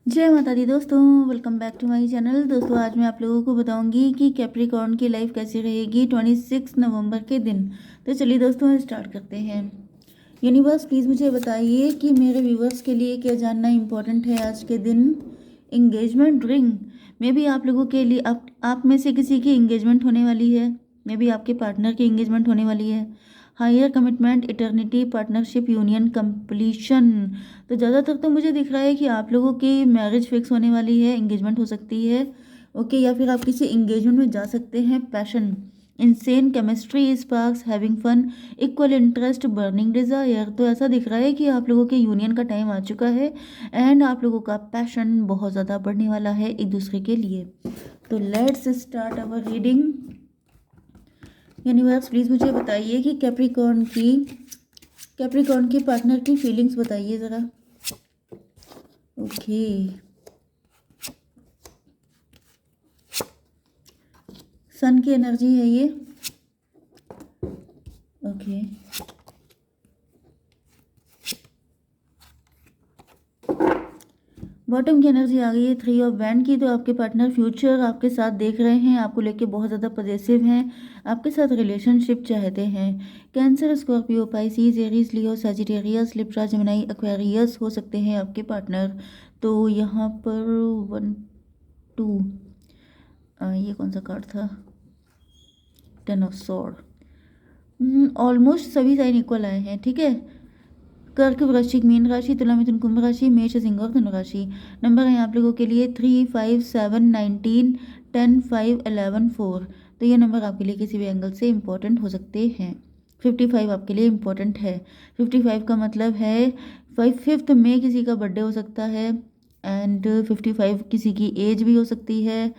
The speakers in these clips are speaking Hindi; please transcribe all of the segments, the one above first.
जय माता दी दोस्तों, welcome back to my channel. दोस्तों आज मैं आप लोगों को बताऊंगी कि कैप्रिकॉर्न की लाइफ कैसी रहेगी 26 नवंबर के दिन। तो चलिए दोस्तों स्टार्ट करते हैं। यूनिवर्स प्लीज़ मुझे बताइए कि मेरे व्यूवर्स के लिए क्या जानना इम्पोर्टेंट है आज के दिन। इंगेजमेंट रिंग में भी आप लोगों के लिए आप में से किसी की इंगेजमेंट होने वाली है, मे बी आपके पार्टनर की इंगेजमेंट होने वाली है। Higher commitment, eternity, partnership, union, completion. तो ज़्यादातर तो मुझे दिख रहा है कि आप लोगों की मैरिज फिक्स होने वाली है, इंगेजमेंट हो सकती है। ओके, या फिर आप किसी इंगेजमेंट में जा सकते हैं। Passion, insane chemistry, sparks, having fun, equal interest, burning desire. तो ऐसा दिख रहा है कि आप लोगों के यूनियन का टाइम आ चुका है एंड आप लोगों का पैशन बहुत ज़्यादा बढ़ने वाला है एक दूसरे के लिए। तो let's start our reading. Universe please मुझे बताइए कि कैप्रिकॉर्न की पार्टनर की फीलिंग्स बताइए ज़रा। ओके, सन की एनर्जी है ये। ओके, बॉटम की एनर्जी आ गई है 3 ऑफ वैंड की। तो आपके पार्टनर फ्यूचर आपके साथ देख रहे हैं, आपको लेके बहुत ज़्यादा पॉजिटिव हैं, आपके साथ रिलेशनशिप चाहते हैं। कैंसर, स्कॉर्पियो, पाइसिस, एरीज, लियो, सजिटेरियस, लिब्रा, जेमिनी, एक्वेरियस हो सकते हैं आपके पार्टनर। तो यहाँ पर 1 2 ये कौन सा कार्ड था? 10 ऑफ सॉर्ड। ऑलमोस्ट सभी साइन इक्वल आए हैं, ठीक है। कर्क, वृश्चिक, मीन राशि, तुला, मिथुन, कुंभ राशि, मेष, सिंह और धनु राशि। नंबर है आप लोगों के लिए 3, 5, 7, 19, 10, 5, 11, 4। तो ये नंबर आपके लिए किसी भी एंगल से इम्पोर्टेंट हो सकते हैं। 55 आपके लिए इम्पोर्टेंट है। 55 का मतलब है 5th में किसी का बर्थडे हो सकता है एंड 55 किसी की एज भी हो सकती है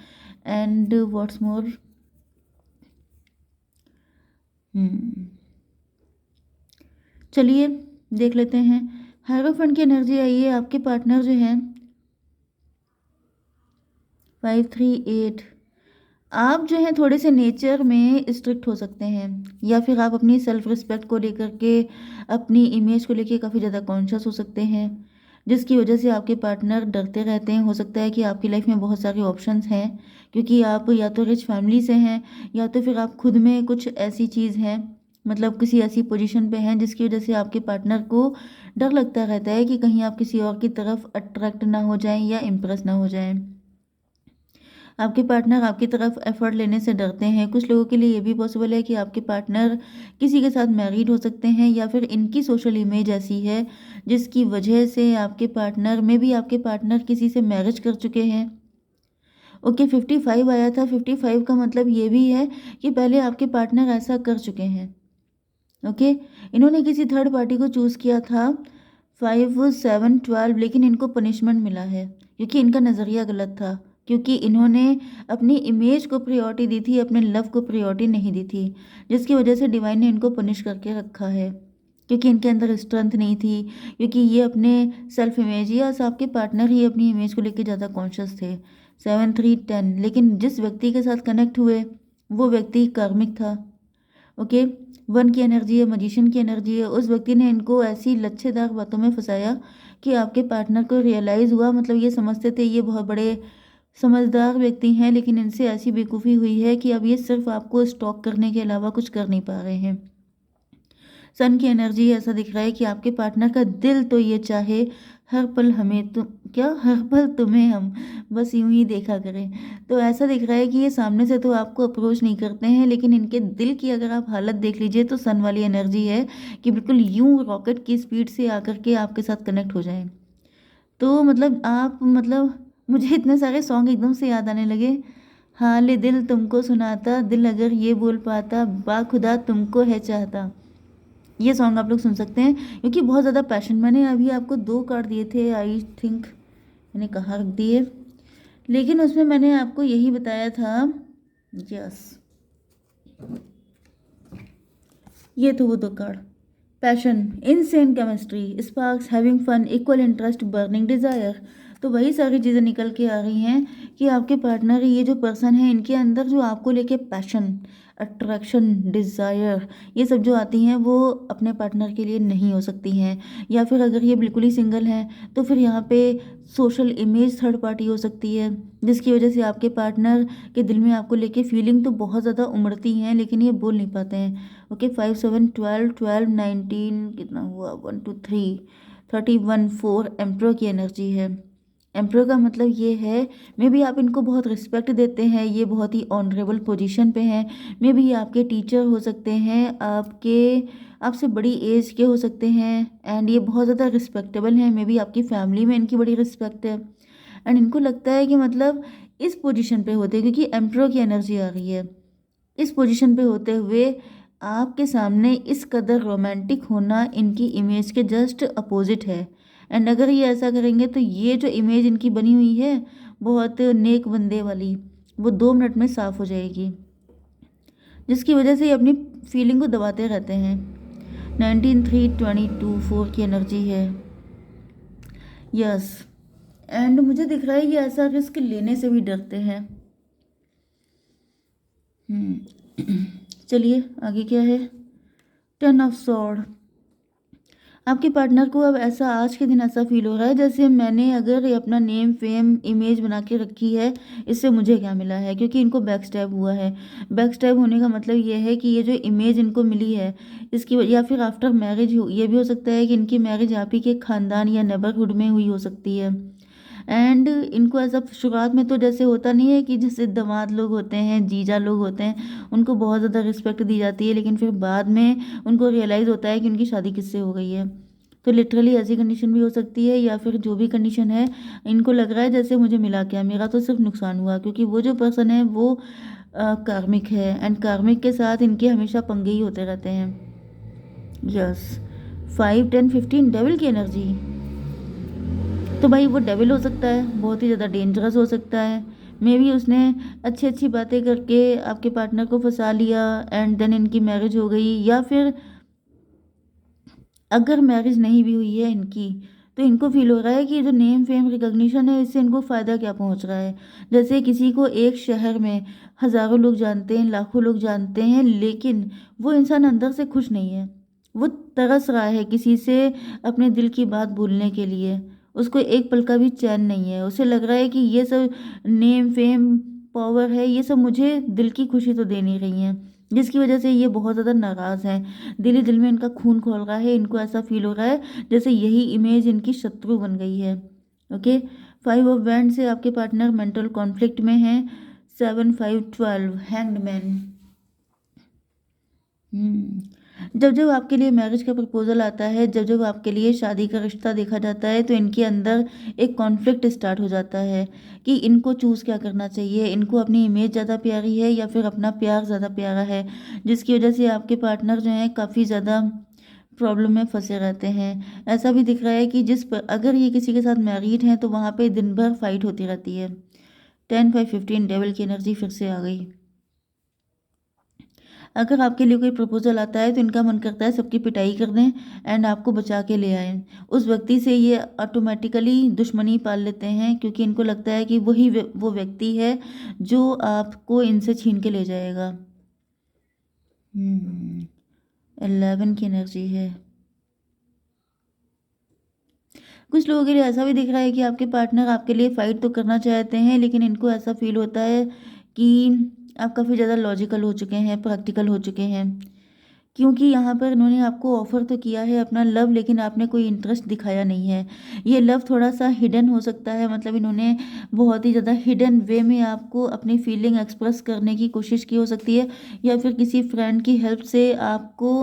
एंड व्हाट्स मोर। चलिए देख लेते हैं। हायरोफेंट की एनर्जी आई है, आपके पार्टनर जो हैं 5, 3, 8। आप जो हैं थोड़े से नेचर में स्ट्रिक्ट हो सकते हैं, या फिर आप अपनी सेल्फ रिस्पेक्ट को लेकर के, अपनी इमेज को लेकर काफ़ी ज़्यादा कॉन्शियस हो सकते हैं, जिसकी वजह से आपके पार्टनर डरते रहते हैं। हो सकता है कि आपकी लाइफ में बहुत सारे ऑप्शंस हैं, क्योंकि आप या तो रिच फैमिली से हैं या तो फिर आप खुद में कुछ ऐसी चीज़ है, मतलब किसी ऐसी पोजीशन पे हैं जिसकी वजह से आपके पार्टनर को डर लगता रहता है कि कहीं आप किसी और की तरफ अट्रैक्ट ना हो जाएं या इम्प्रेस ना हो जाएं। आपके पार्टनर आपकी तरफ एफर्ट लेने से डरते हैं। कुछ लोगों के लिए ये भी पॉसिबल है कि आपके पार्टनर किसी के साथ मैरिड हो सकते हैं, या फिर इनकी सोशल इमेज ऐसी है जिसकी वजह से आपके पार्टनर में भी आपके पार्टनर किसी से मैरिज कर चुके हैं। ओके, 55 आया था। 55 का मतलब ये भी है कि पहले आपके पार्टनर ऐसा कर चुके हैं। ओके, इन्होंने किसी थर्ड पार्टी को चूज़ किया था 5, 7, 12, लेकिन इनको पनिशमेंट मिला है क्योंकि इनका नज़रिया गलत था, क्योंकि इन्होंने अपनी इमेज को प्रायोरिटी दी थी, अपने लव को प्रायोरिटी नहीं दी थी, जिसकी वजह से डिवाइन ने इनको पनिश करके रखा है, क्योंकि इनके अंदर स्ट्रेंथ नहीं थी, क्योंकि ये अपने सेल्फ इमेज या आपके पार्टनर ही अपनी इमेज को लेकर ज़्यादा कॉन्शियस थे। 7, 3, 10, लेकिन जिस व्यक्ति के साथ कनेक्ट हुए वो व्यक्ति कार्मिक था। ओके, 1 की एनर्जी है, मजिशियन की एनर्जी है। उस व्यक्ति ने इनको ऐसी लच्छेदार बातों में फंसाया कि आपके पार्टनर को रियलाइज़ हुआ, मतलब ये समझते थे ये बहुत बड़े समझदार व्यक्ति हैं, लेकिन इनसे ऐसी बेवकूफ़ी हुई है कि अब ये सिर्फ आपको स्टॉक करने के अलावा कुछ कर नहीं पा रहे हैं। सन की एनर्जी ऐसा दिख रहा है कि आपके पार्टनर का दिल तो ये चाहे हर पल हमें तुम क्या हर पल तुम्हें हम बस यूं ही देखा करें। तो ऐसा दिख रहा है कि ये सामने से तो आपको अप्रोच नहीं करते हैं, लेकिन इनके दिल की अगर आप हालत देख लीजिए तो सन वाली एनर्जी है कि बिल्कुल यूं रॉकेट की स्पीड से आकर के आपके साथ कनेक्ट हो जाएं। तो मतलब आप मतलब मुझे इतने सारे सॉन्ग एकदम से याद आने लगे। हाल दिल तुमको सुनाता, दिल अगर ये बोल पाता, बाखुदा तुमको है चाहता। ये सॉन्ग आप लोग सुन सकते हैं क्योंकि बहुत ज़्यादा पैशन। मैंने अभी आपको 2 कार्ड दिए थे, आई थिंक मैंने कहाँ रख दिए, लेकिन उसमें मैंने आपको यही बताया था। यस, ये तो वो 2 card. Passion, insane chemistry, sparks, having fun, equal interest, burning desire. तो वही सारी चीज़ें निकल के आ रही हैं कि आपके पार्टनर, ये जो पर्सन है, इनके अंदर जो आपको लेके पैशन, अट्रैक्शन, डिज़ायर, ये सब जो आती हैं वो अपने पार्टनर के लिए नहीं हो सकती हैं। या फिर अगर ये बिल्कुल ही सिंगल हैं तो फिर यहाँ पे सोशल इमेज थर्ड पार्टी हो सकती है, जिसकी वजह से आपके पार्टनर के दिल में आपको लेके फीलिंग तो बहुत ज़्यादा उमड़ती हैं लेकिन ये बोल नहीं पाते हैं। ओके, 5 7 12 12 19 कितना हुआ, 1 2 3 31 4 एम्प्रो की एनर्जी है। एम्प्रो का मतलब ये है, मे बी आप इनको बहुत रिस्पेक्ट देते हैं, ये बहुत ही ऑनरेबल पोजीशन पे हैं। मे बी आपके टीचर हो सकते हैं, आपसे बड़ी एज के हो सकते हैं, एंड ये बहुत ज़्यादा रिस्पेक्टेबल हैं। मे बी आपकी फैमिली में इनकी बड़ी रिस्पेक्ट है, एंड इनको लगता है कि मतलब इस पोजीशन पे होते, क्योंकि एम्प्रो की एनर्जी आ रही है, इस पोजीशन पे होते हुए आपके सामने इस कदर रोमांटिक होना इनकी इमेज के जस्ट अपोजिट है। एंड अगर ये ऐसा करेंगे तो ये जो इमेज इनकी बनी हुई है बहुत नेक बंदे वाली, वो 2 मिनट में साफ हो जाएगी, जिसकी वजह से ये अपनी फीलिंग को दबाते रहते हैं। 19 3 22 4 की एनर्जी है। यस, एंड मुझे दिख रहा है ये ऐसा रिस्क लेने से भी डरते हैं। चलिए आगे क्या है। 10 ऑफ सॉर्ड। आपके पार्टनर को अब ऐसा आज के दिन ऐसा फील हो रहा है जैसे मैंने अगर ये अपना नेम फेम इमेज बना के रखी है, इससे मुझे क्या मिला है, क्योंकि इनको बैक स्टैब हुआ है। बैक स्टैब होने का मतलब ये है कि ये जो इमेज इनको मिली है इसकी, या फिर आफ्टर मैरिज हो, ये भी हो सकता है कि इनकी मैरिज आप ही के खानदान या नेबरहुड में हुई हो सकती है। एंड इनको ऐसा शुरुआत में तो जैसे होता नहीं है कि जैसे दामाद लोग होते हैं, जीजा लोग होते हैं, उनको बहुत ज़्यादा रिस्पेक्ट दी जाती है, लेकिन फिर बाद में उनको रियलाइज़ होता है कि उनकी शादी किससे हो गई है। तो लिटरली ऐसी कंडीशन भी हो सकती है, या फिर जो भी कंडीशन है, इनको लग रहा है जैसे मुझे मिला क्या, मेरा तो सिर्फ नुकसान हुआ, क्योंकि वो जो पर्सन है वो कार्मिक है, एंड कार्मिक के साथ इनके हमेशा पंगे ही होते रहते हैं। यस, 5 10 15 डेविल की एनर्जी। तो भाई वो डेविल हो सकता है, बहुत ही ज़्यादा डेंजरस हो सकता है। मे बी उसने अच्छी अच्छी बातें करके आपके पार्टनर को फंसा लिया एंड देन इनकी मैरिज हो गई, या फिर अगर मैरिज नहीं भी हुई है इनकी, तो इनको फील हो रहा है कि जो नेम फेम रिकॉग्निशन है इससे इनको फ़ायदा क्या पहुंच रहा है। जैसे किसी को एक शहर में हज़ारों लोग जानते हैं, लाखों लोग जानते हैं, लेकिन वो इंसान अंदर से खुश नहीं है। वो तरस रहा है किसी से अपने दिल की बात भूलने के लिए, उसको एक पल का भी चैन नहीं है। उसे लग रहा है कि ये सब नेम फेम पावर है, ये सब मुझे दिल की खुशी तो दे नहीं रही हैं, जिसकी वजह से ये बहुत ज़्यादा नाराज़ हैं। दिल ही दिल में इनका खून खौल रहा है, इनको ऐसा फील हो रहा है जैसे यही इमेज इनकी शत्रु बन गई है। ओके, 5 ऑफ वैंड से आपके पार्टनर मेंटल कॉन्फ्लिक्ट में हैं। 7 5 12 हैंग्ड मैन। जब जब आपके लिए मैरिज का प्रपोजल आता है, जब जब आपके लिए शादी का रिश्ता देखा जाता है, तो इनके अंदर एक कॉन्फ्लिक्ट स्टार्ट हो जाता है कि इनको चूज़ क्या करना चाहिए, इनको अपनी इमेज ज़्यादा प्यारी है या फिर अपना प्यार ज़्यादा प्यारा है, जिसकी वजह से आपके पार्टनर जो हैं काफ़ी ज़्यादा प्रॉब्लम में फंसे रहते हैं। ऐसा भी दिख रहा है कि अगर ये किसी के साथ मैरिड हैं तो वहाँ पे दिन भर फाइट होती रहती है। 10 5 15 डेविल की एनर्जी फिर से आ गई। अगर आपके लिए कोई प्रपोजल आता है तो इनका मन करता है सबकी पिटाई कर दें एंड आपको बचा के ले आएँ। उस व्यक्ति से ये ऑटोमेटिकली दुश्मनी पाल लेते हैं, क्योंकि इनको लगता है कि वो व्यक्ति है जो आपको इनसे छीन के ले जाएगा। 11 की एनर्जी है। कुछ लोगों के लिए ऐसा भी दिख रहा है कि आपके पार्टनर आपके लिए फ़ाइट तो करना चाहते हैं, लेकिन इनको ऐसा फ़ील होता है कि आप काफ़ी ज़्यादा लॉजिकल हो चुके हैं, प्रैक्टिकल हो चुके हैं। क्योंकि यहाँ पर इन्होंने आपको ऑफ़र तो किया है अपना लव, लेकिन आपने कोई इंटरेस्ट दिखाया नहीं है। ये लव थोड़ा-सा हिडन हो सकता है, मतलब इन्होंने बहुत ही ज़्यादा हिडन वे में आपको अपनी फीलिंग एक्सप्रेस करने की कोशिश की हो सकती है, या फिर किसी फ्रेंड की हेल्प से आपको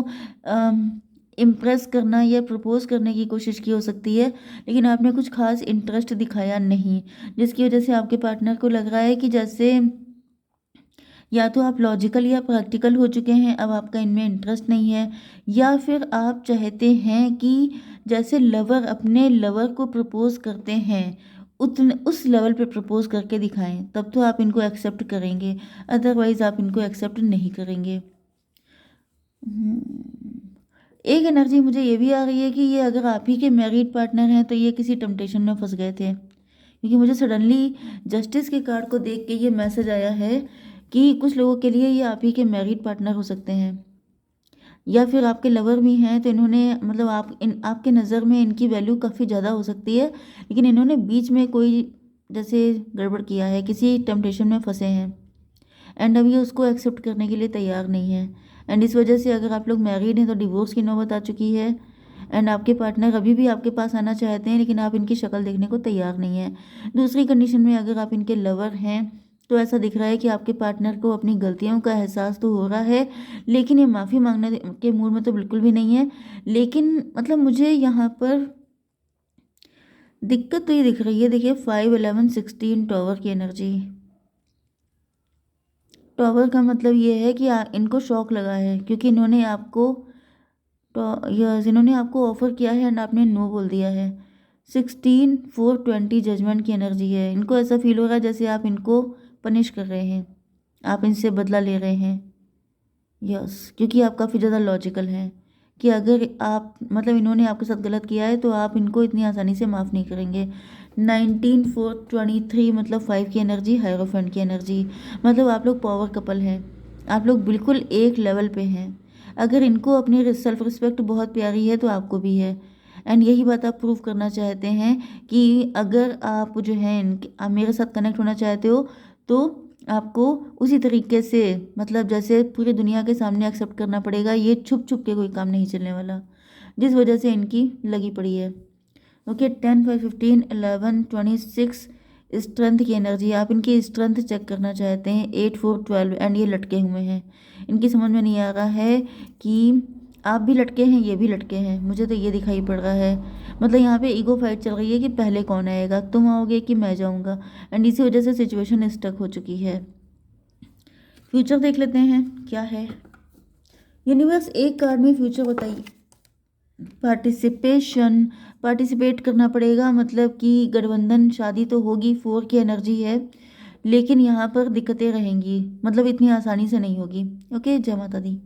इम्प्रेस करना या प्रपोज़ करने की कोशिश की हो सकती है, लेकिन आपने कुछ ख़ास इंटरेस्ट दिखाया नहीं, जिसकी वजह से आपके पार्टनर को लग रहा है कि जैसे या तो आप लॉजिकल या प्रैक्टिकल हो चुके हैं, अब आपका इनमें इंटरेस्ट नहीं है, या फिर आप चाहते हैं कि जैसे लवर अपने लवर को प्रपोज़ करते हैं उतने उस लेवल पे प्रपोज़ करके दिखाएं, तब तो आप इनको एक्सेप्ट करेंगे, अदरवाइज़ आप इनको एक्सेप्ट नहीं करेंगे। एक एनर्जी मुझे ये भी आ रही है कि ये अगर आप ही के मैरिड पार्टनर हैं तो ये किसी टेम्पटेशन में फंस गए थे, क्योंकि मुझे सडनली जस्टिस के कार्ड को देख के ये मैसेज आया है कि कुछ लोगों के लिए ये आप ही के मैरिड पार्टनर हो सकते हैं, या फिर आपके लवर भी हैं, तो इन्होंने मतलब आपके नज़र में इनकी वैल्यू काफ़ी ज़्यादा हो सकती है, लेकिन इन्होंने बीच में कोई जैसे गड़बड़ किया है, किसी टेम्पटेशन में फंसे हैं एंड अब ये उसको एक्सेप्ट करने के लिए तैयार नहीं है। एंड इस वजह से अगर आप लोग मैरिड हैं तो डिवोर्स की नौबत आ चुकी है। एंड आपके पार्टनर अभी भी आपके पास आना चाहते हैं, लेकिन आप इनकी शक्ल देखने को तैयार नहीं है। दूसरी कंडीशन में अगर आप इनके लवर हैं तो ऐसा दिख रहा है कि आपके पार्टनर को अपनी गलतियों का एहसास तो हो रहा है, लेकिन ये माफ़ी मांगने के मूड में तो बिल्कुल भी नहीं है। लेकिन मतलब मुझे यहाँ पर दिक्कत तो ये दिख रही है, देखिए 5 11 16 टॉवर की एनर्जी। टॉवर का मतलब ये है कि इनको शौक लगा है, क्योंकि इन्होंने आपको ऑफर किया है एंड आपने नो बोल दिया है। 16 4 20 जजमेंट की एनर्जी है। इनको ऐसा फील हो रहा है जैसे आप इनको पनिश कर रहे हैं, आप इनसे बदला ले रहे हैं। यस, क्योंकि आप काफ़ी ज़्यादा लॉजिकल हैं कि अगर आप मतलब इन्होंने आपके साथ गलत किया है तो आप इनको इतनी आसानी से माफ़ नहीं करेंगे। 19 4 23 मतलब 5 की एनर्जी, हायरोफेंट की एनर्जी, मतलब आप लोग पावर कपल हैं, आप लोग बिल्कुल एक लेवल पे हैं। अगर इनको अपनी सेल्फ रिस्पेक्ट बहुत प्यारी है तो आपको भी है। एंड यही बात आप प्रूव करना चाहते हैं कि अगर आप जो है आप मेरे साथ कनेक्ट होना चाहते हो तो आपको उसी तरीके से मतलब जैसे पूरी दुनिया के सामने एक्सेप्ट करना पड़ेगा। ये छुप छुप के कोई काम नहीं चलने वाला, जिस वजह से इनकी लगी पड़ी है। ओके, 10 5 15 11 26 स्ट्रेंथ की एनर्जी, आप इनकी स्ट्रेंथ चेक करना चाहते हैं। 8 4 12 एंड ये लटके हुए हैं। इनकी समझ में नहीं आ रहा है कि आप भी लटके हैं, ये भी लटके हैं, मुझे तो ये दिखाई पड़ रहा है। मतलब यहाँ पे ईगो फाइट चल रही है कि पहले कौन आएगा, तुम आओगे कि मैं जाऊँगा। एंड इसी वजह से सिचुएशन स्टक हो चुकी है। फ्यूचर देख लेते हैं क्या है। यूनिवर्स एक कार्ड में फ्यूचर बताइए। पार्टिसिपेशन, पार्टिसिपेट करना पड़ेगा, मतलब कि गठबंधन शादी तो होगी, 4 की एनर्जी है, लेकिन यहाँ पर दिक्कतें रहेंगी, मतलब इतनी आसानी से नहीं होगी। ओके, जय माता दी।